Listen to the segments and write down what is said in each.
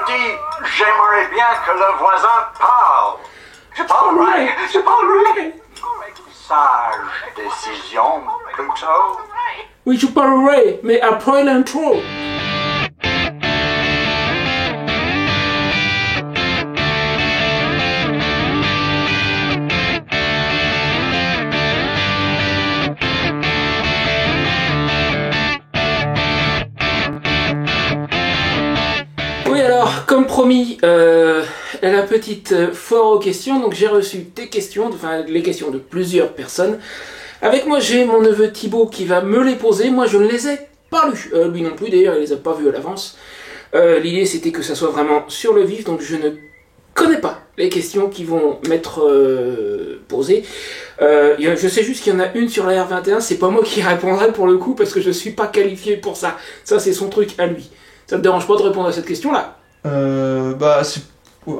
dis, j'aimerais bien que le voisin parle. Je parlerai. Sage décision, plutôt. Oui, je parlerai, mais après l'intro. Oui, alors, comme promis, la petite foire aux questions, donc j'ai reçu tes questions, enfin les questions de plusieurs personnes. Avec moi, j'ai mon neveu Thibaut qui va me les poser. Moi, je ne les ai pas lues. Lui non plus, d'ailleurs, il les a pas vues à l'avance. L'idée, c'était que ça soit vraiment sur le vif, donc je ne connais pas les questions qui vont m'être posées. Je sais juste qu'il y en a une sur la R21, c'est pas moi qui répondrai pour le coup, parce que je suis pas qualifié pour ça. Ça, c'est son truc à lui. Ça te dérange pas de répondre à cette question-là? Il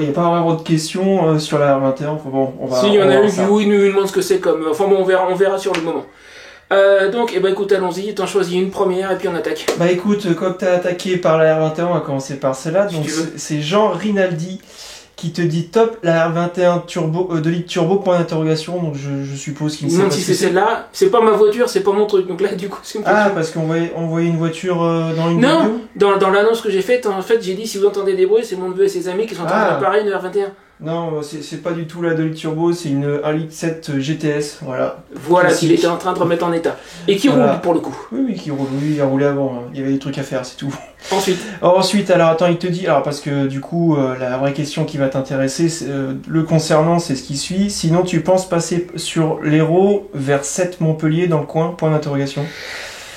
n'y a pas vraiment de questions sur la R21. Enfin bon, on va. Si, il y en a une qui nous demande ce que c'est comme. Enfin bon, on verra sur le moment. Donc, écoute, allons-y. T'en choisis une première et puis on attaque. Bah écoute, comme t'as attaqué par la R21, on va commencer par celle-là. Donc c'est Jean Rinaldi qui te dit top la R21 turbo, 2 litres turbo, point d'interrogation. Donc je suppose qu'il ne sait pas si c'est celle-là. C'est pas ma voiture, c'est pas mon truc. Donc là, du coup, c'est une question. Ah, parce qu'on voyait une voiture dans une Non, vidéo. dans l'annonce que j'ai faite, en fait, j'ai dit si vous entendez des bruits, c'est mon neveu et ses amis qui sont en train de préparer une R21. Non, c'est pas du tout la 2 litres turbo, c'est une 1 litre 7 GTS, voilà. Voilà, qu'il était en train de remettre en état. Et qui roule pour le coup. Oui, qui roule, oui, il a roulé avant, hein. Il y avait des trucs à faire, c'est tout. Ensuite, alors attends, il te dit, alors parce que du coup, la vraie question qui va t'intéresser, le concernant, c'est ce qui suit. Sinon, tu penses passer sur l'Hérault vers 7 Montpellier dans le coin, point d'interrogation.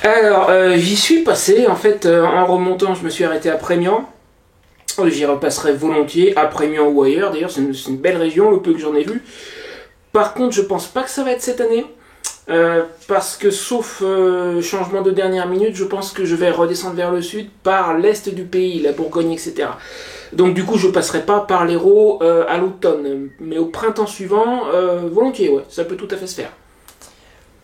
Alors, j'y suis passé, en fait, en remontant, je me suis arrêté à Prémian. J'y repasserai volontiers, à Prémian ou ailleurs. D'ailleurs, c'est une belle région, le peu que j'en ai vu. Par contre, je pense pas que ça va être cette année. Parce que, sauf changement de dernière minute, je pense que je vais redescendre vers le sud, par l'est du pays, la Bourgogne, etc. Donc, du coup, je passerai pas par l'Hérault à l'automne. Mais au printemps suivant, volontiers, ouais, ça peut tout à fait se faire.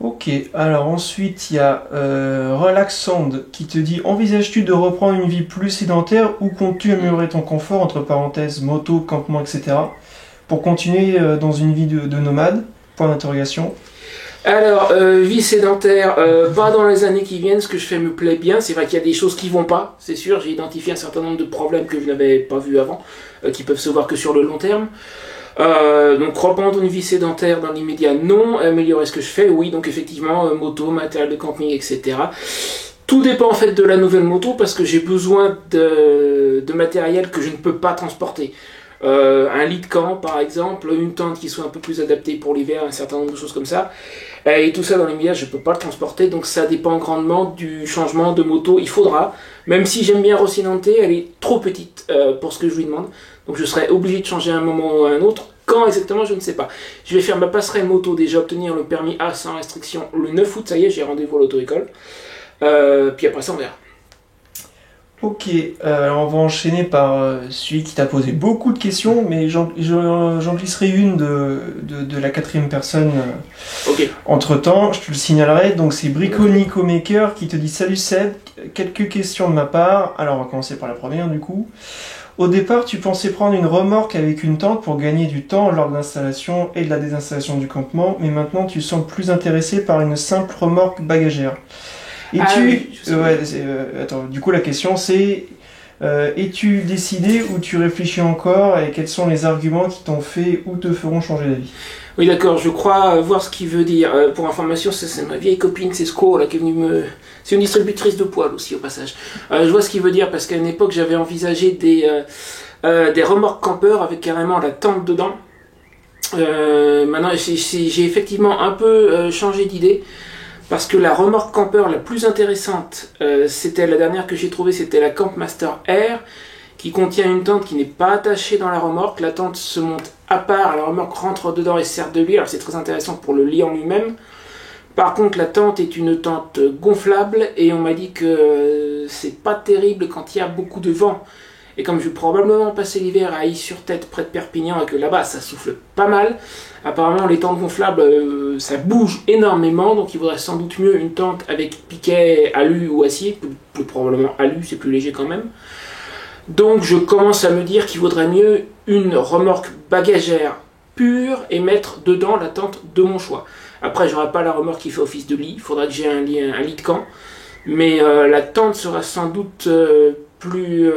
Ok, alors ensuite il y a Relax Sound qui te dit envisages-tu de reprendre une vie plus sédentaire ou comptes-tu améliorer ton confort, entre parenthèses moto, campement, etc. pour continuer dans une vie de nomade, point d'interrogation. Alors, vie sédentaire, pas dans les années qui viennent, ce que je fais me plaît bien, c'est vrai qu'il y a des choses qui vont pas, c'est sûr, j'ai identifié un certain nombre de problèmes que je n'avais pas vus avant, qui peuvent se voir que sur le long terme. Donc reprendre une vie sédentaire dans l'immédiat, non. Améliorer ce que je fais, oui. Donc effectivement, moto, matériel de camping, etc. Tout dépend en fait de la nouvelle moto parce que j'ai besoin de matériel que je ne peux pas transporter. Un lit de camp par exemple, une tente qui soit un peu plus adaptée pour l'hiver, un certain nombre de choses comme ça. Et tout ça dans l'immédiat, je ne peux pas le transporter, donc ça dépend grandement du changement de moto. Il faudra, même si j'aime bien Rocinante, elle est trop petite pour ce que je lui demande. Donc je serai obligé de changer à un moment ou à un autre. Quand exactement, je ne sais pas. Je vais faire ma passerelle moto, déjà obtenir le permis A sans restriction le 9 août, ça y est, j'ai rendez-vous à l'auto-école. Puis après ça, on verra. Ok, on va enchaîner par celui qui t'a posé beaucoup de questions, mais j'en glisserai une de la 4e personne entre temps, je te le signalerai. Donc c'est Brico Nico Maker qui te dit salut Seb, quelques questions de ma part. Alors on va commencer par la première du coup. Au départ, tu pensais prendre une remorque avec une tente pour gagner du temps lors de l'installation et de la désinstallation du campement, mais maintenant tu sembles plus intéressé par une simple remorque bagagère. Attends, du coup la question c'est es-tu décidé ou tu réfléchis encore et quels sont les arguments qui t'ont fait ou te feront changer d'avis? Oui d'accord, je crois voir ce qu'il veut dire. Pour information, c'est ma vieille copine, c'est Sco, là, qui est venue me... C'est une distributrice de poils aussi au passage. Je vois ce qu'il veut dire parce qu'à une époque j'avais envisagé des remorques campeurs avec carrément la tente dedans. Maintenant j'ai effectivement un peu changé d'idée. Parce que la remorque campeur la plus intéressante, c'était la dernière que j'ai trouvée, c'était la Campmaster Air, qui contient une tente qui n'est pas attachée dans la remorque. La tente se monte à part, la remorque rentre dedans et sert de lit. Alors c'est très intéressant pour le lit en lui-même. Par contre, la tente est une tente gonflable et on m'a dit que c'est pas terrible quand il y a beaucoup de vent. Et comme je vais probablement passer l'hiver à Is-sur-Tête près de Perpignan et que là-bas ça souffle pas mal, apparemment les tentes gonflables ça bouge énormément, donc il vaudrait sans doute mieux une tente avec piquet alu ou acier, plus probablement alu, c'est plus léger quand même. Donc je commence à me dire qu'il vaudrait mieux une remorque bagagère pure et mettre dedans la tente de mon choix. Après, j'aurai pas la remorque qui fait office de lit, il faudra que j'ai un lit de camp. Mais la tente sera sans doute plus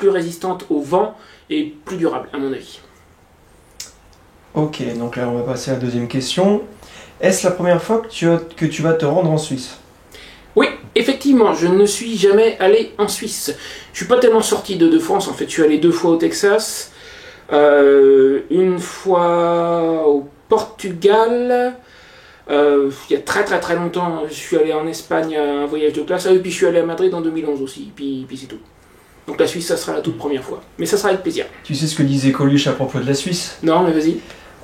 résistante au vent et plus durable, à mon avis. Ok, donc là on va passer à la deuxième question. Est-ce la première fois que tu vas te rendre en Suisse? Oui, effectivement, je ne suis jamais allé en Suisse. Je suis pas tellement sorti de France, en fait. Je suis allé 2 fois au Texas, une fois au Portugal. Il y a très très très longtemps, je suis allé en Espagne à un voyage de classe. Et puis je suis allé à Madrid en 2011 aussi. Puis c'est tout. Donc la Suisse, ça sera la toute première fois. Mais ça sera avec plaisir. Tu sais ce que disait Coluche à propos de la Suisse? Non, mais vas-y.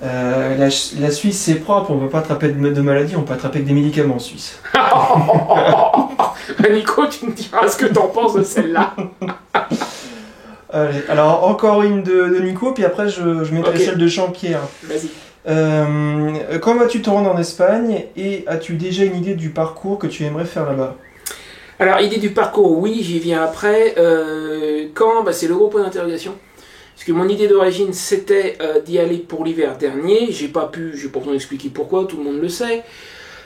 La Suisse c'est propre, on ne peut pas attraper de maladies, on peut attraper que des médicaments en Suisse. Nico, tu me diras ce que t'en penses de celle-là. Allez, alors encore une de Nico, puis après je mettrai celle de Jean-Pierre. Vas-y. Quand vas-tu te rendre en Espagne et as-tu déjà une idée du parcours que tu aimerais faire là-bas? Alors, idée du parcours, oui, j'y viens après. Quand c'est le gros point d'interrogation. Parce que mon idée d'origine, c'était d'y aller pour l'hiver dernier. J'ai pas besoin d'expliquer pourquoi, tout le monde le sait.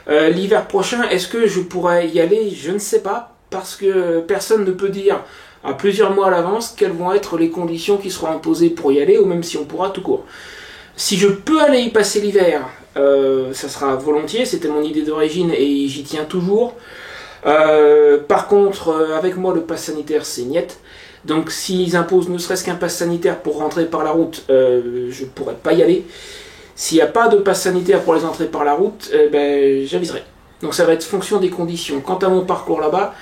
L'hiver prochain, est-ce que je pourrais y aller? Je ne sais pas, parce que personne ne peut dire à plusieurs mois à l'avance quelles vont être les conditions qui seront imposées pour y aller, ou même si on pourra tout court. Si je peux aller y passer l'hiver, ça sera volontiers, c'était mon idée d'origine et j'y tiens toujours. Par contre, avec moi, le pass sanitaire, c'est niet. Donc s'ils imposent ne serait-ce qu'un pass sanitaire pour rentrer par la route, je ne pourrais pas y aller. S'il n'y a pas de pass sanitaire pour les entrées par la route, j'aviserai. Donc ça va être fonction des conditions. Quant à mon parcours là-bas,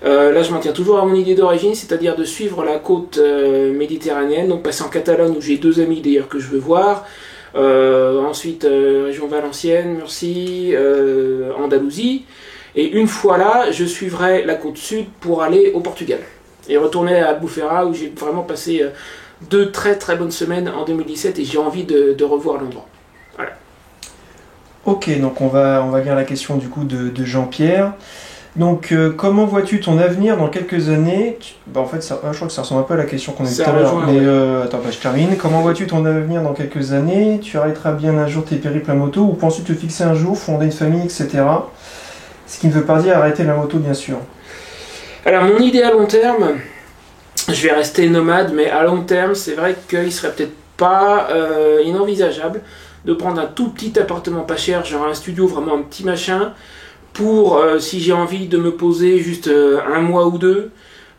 là je m'en tiens toujours à mon idée d'origine, c'est-à-dire de suivre la côte méditerranéenne, donc passer en Catalogne où j'ai 2 amis d'ailleurs que je veux voir. Ensuite région Valenciennes, Murcie, Andalousie. Et une fois là, je suivrai la côte sud pour aller au Portugal. Et retourner à Albufeira où j'ai vraiment passé 2 très très bonnes semaines en 2017 et j'ai envie de revoir l'endroit. Voilà. Ok, donc on va lire la question du coup de Jean-Pierre. Donc comment vois-tu ton avenir dans quelques années? En fait, je crois que ça ressemble un peu à la question qu'on a eu tout à l'heure. Mais attends, je termine. Comment vois-tu ton avenir dans quelques années? Tu arrêteras bien un jour tes périples à moto ou penses-tu te fixer un jour, fonder une famille, etc. Ce qui ne veut pas dire arrêter la moto, bien sûr. Alors, mon idée à long terme, je vais rester nomade, mais à long terme, c'est vrai qu'il serait peut-être pas inenvisageable de prendre un tout petit appartement pas cher, genre un studio, vraiment un petit machin, pour, si j'ai envie de me poser juste 1 mois ou 2.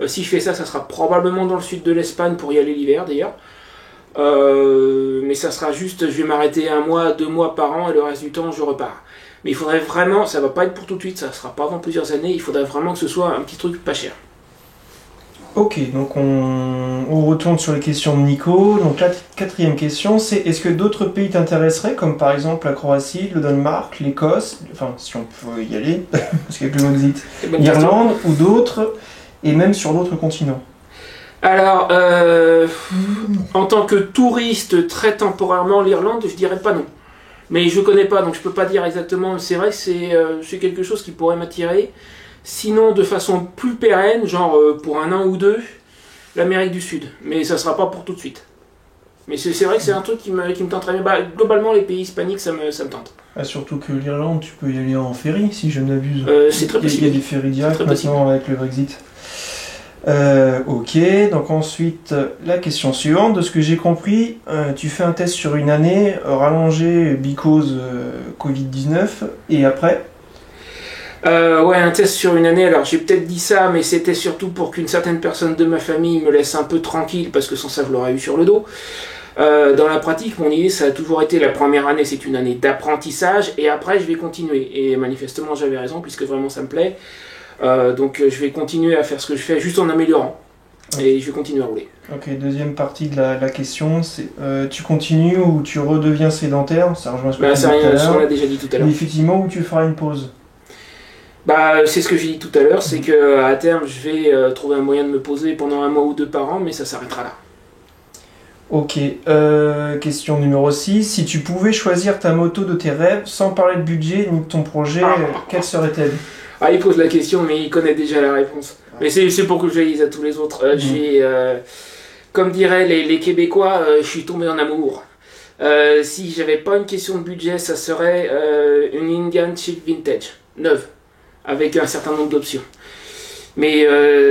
Si je fais ça, ça sera probablement dans le sud de l'Espagne pour y aller l'hiver, d'ailleurs. Mais ça sera juste, je vais m'arrêter 1 mois, 2 mois par an, et le reste du temps, je repars. Mais il faudrait vraiment, ça va pas être pour tout de suite, ça sera pas avant plusieurs années, il faudrait vraiment que ce soit un petit truc pas cher. Ok, donc on retourne sur les questions de Nico. Donc la 4e question, c'est est-ce que d'autres pays t'intéresseraient, comme par exemple la Croatie, le Danemark, l'Écosse, enfin si on peut y aller, parce qu'il y a plus Brexit, l'Irlande ou d'autres, et même sur d'autres continents? Alors, en tant que touriste très temporairement, l'Irlande, je dirais pas non. Mais je connais pas, donc je peux pas dire exactement. C'est vrai que c'est quelque chose qui pourrait m'attirer. Sinon, de façon plus pérenne, genre pour 1 an ou 2, l'Amérique du Sud. Mais ça sera pas pour tout de suite. Mais c'est vrai que c'est un truc qui me tente très bien. Globalement, les pays hispaniques, ça me tente. Ah, surtout que l'Irlande, tu peux y aller en ferry, si je ne m'abuse. C'est très possible. Il y a des ferries directs maintenant avec le Brexit. Ok, donc ensuite, la question suivante. De ce que j'ai compris, tu fais un test sur 1 année, rallongé because Covid-19, et après? Ouais, un test sur 1 année. Alors, j'ai peut-être dit ça, mais c'était surtout pour qu'une certaine personne de ma famille me laisse un peu tranquille, parce que sans ça, je l'aurais eu sur le dos. Dans la pratique, mon idée, ça a toujours été la première année, c'est une année d'apprentissage, et après, je vais continuer. Et manifestement, j'avais raison, puisque vraiment, ça me plaît. Donc je vais continuer à faire ce que je fais, juste en améliorant. Et je vais continuer à rouler. Ok, deuxième partie de la question, c'est tu continues ou tu redeviens sédentaire? Ça rejoint ce que tu disais tout à l'heure. On l'a déjà dit tout à l'heure. Mais effectivement, où tu feras une pause? C'est ce que j'ai dit tout à l'heure, c'est qu'à terme, je vais trouver un moyen de me poser pendant 1 mois ou 2 par an, mais ça s'arrêtera là. Ok, question numéro 6. Si tu pouvais choisir ta moto de tes rêves, sans parler de budget ni de ton projet, quelle serait-elle? Ah, il pose la question, mais il connaît déjà la réponse. Mais c'est pour que je la dise à tous les autres. Comme diraient les Québécois, je suis tombé en amour. Si j'avais pas une question de budget, ça serait une Indian Chic Vintage, neuve, avec un certain nombre d'options. Mais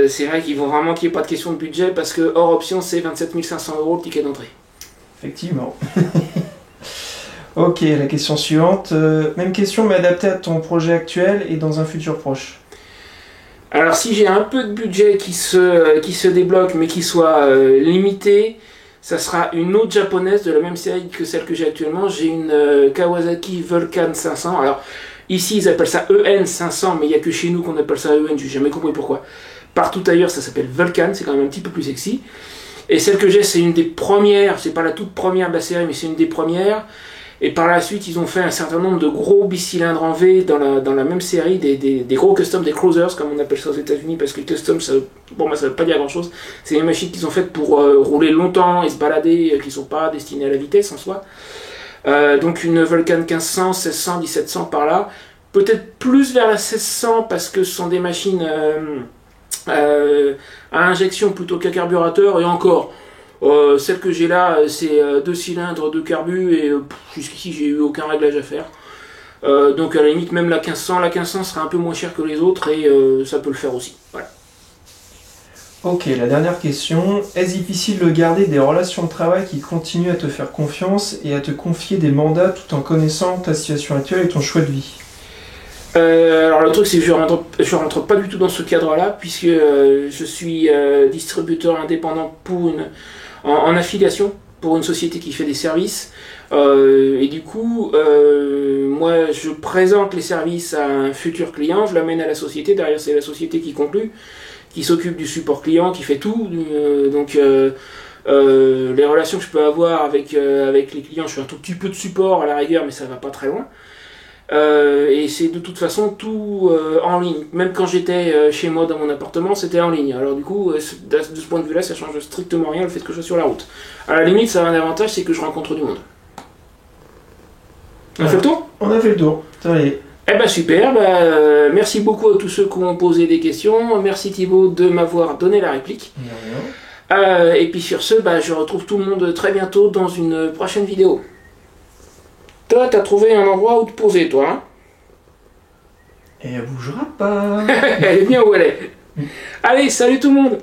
c'est vrai qu'il faut vraiment qu'il n'y ait pas de question de budget, parce que hors option, c'est 27 500 € le ticket d'entrée. Effectivement. Ok, la question suivante. Même question, mais adaptée à ton projet actuel et dans un futur proche. Alors si j'ai un peu de budget qui se débloque, mais qui soit limité, ça sera une autre japonaise de la même série que celle que j'ai actuellement. J'ai une Kawasaki Vulcan 500. Alors ici ils appellent ça EN 500, mais il n'y a que chez nous qu'on appelle ça EN, j'ai jamais compris pourquoi. Partout ailleurs ça s'appelle Vulcan, c'est quand même un petit peu plus sexy. Et celle que j'ai, c'est une des premières, c'est pas la toute première de la série, mais c'est une des premières. Et par la suite, ils ont fait un certain nombre de gros bicylindres en V dans la même série, des gros customs, des cruisers, comme on appelle ça aux États-Unis, parce que custom, ça veut pas dire grand-chose. C'est des machines qu'ils ont faites pour rouler longtemps et se balader, qui sont pas destinées à la vitesse en soi. Donc une Vulcan 1500, 1600, 1700 par là. Peut-être plus vers la 1600, parce que ce sont des machines à injection plutôt qu'à carburateur, et encore. Celle que j'ai là, c'est 2 cylindres de carbu et jusqu'ici j'ai eu aucun réglage à faire. Donc à la limite même la 1500 sera un peu moins chère que les autres et ça peut le faire aussi. Voilà. Ok, la dernière question. Est-ce difficile de garder des relations de travail qui continuent à te faire confiance et à te confier des mandats tout en connaissant ta situation actuelle et ton choix de vie? Alors le truc c'est que je rentre pas du tout dans ce cadre-là puisque je suis distributeur indépendant pour en affiliation pour une société qui fait des services et du coup moi je présente les services à un futur client, je l'amène à la société, derrière c'est la société qui conclut, qui s'occupe du support client, qui fait tout, donc les relations que je peux avoir avec les clients, je fais un tout petit peu de support à la rigueur mais ça va pas très loin. Et c'est de toute façon tout en ligne. Même quand j'étais chez moi dans mon appartement, c'était en ligne. Alors du coup, de ce point de vue-là, ça change strictement rien le fait que je sois sur la route. À la limite, ça a un avantage, c'est que je rencontre du monde. On a fait le tour ? On a fait le tour. Ça y est. Eh ben super, merci beaucoup à tous ceux qui ont posé des questions. Merci Thibaut de m'avoir donné la réplique. Et puis sur ce, je retrouve tout le monde très bientôt dans une prochaine vidéo. Toi, t'as trouvé un endroit où te poser, toi, hein? Et elle bougera pas. Elle est bien où elle est. Allez, salut tout le monde!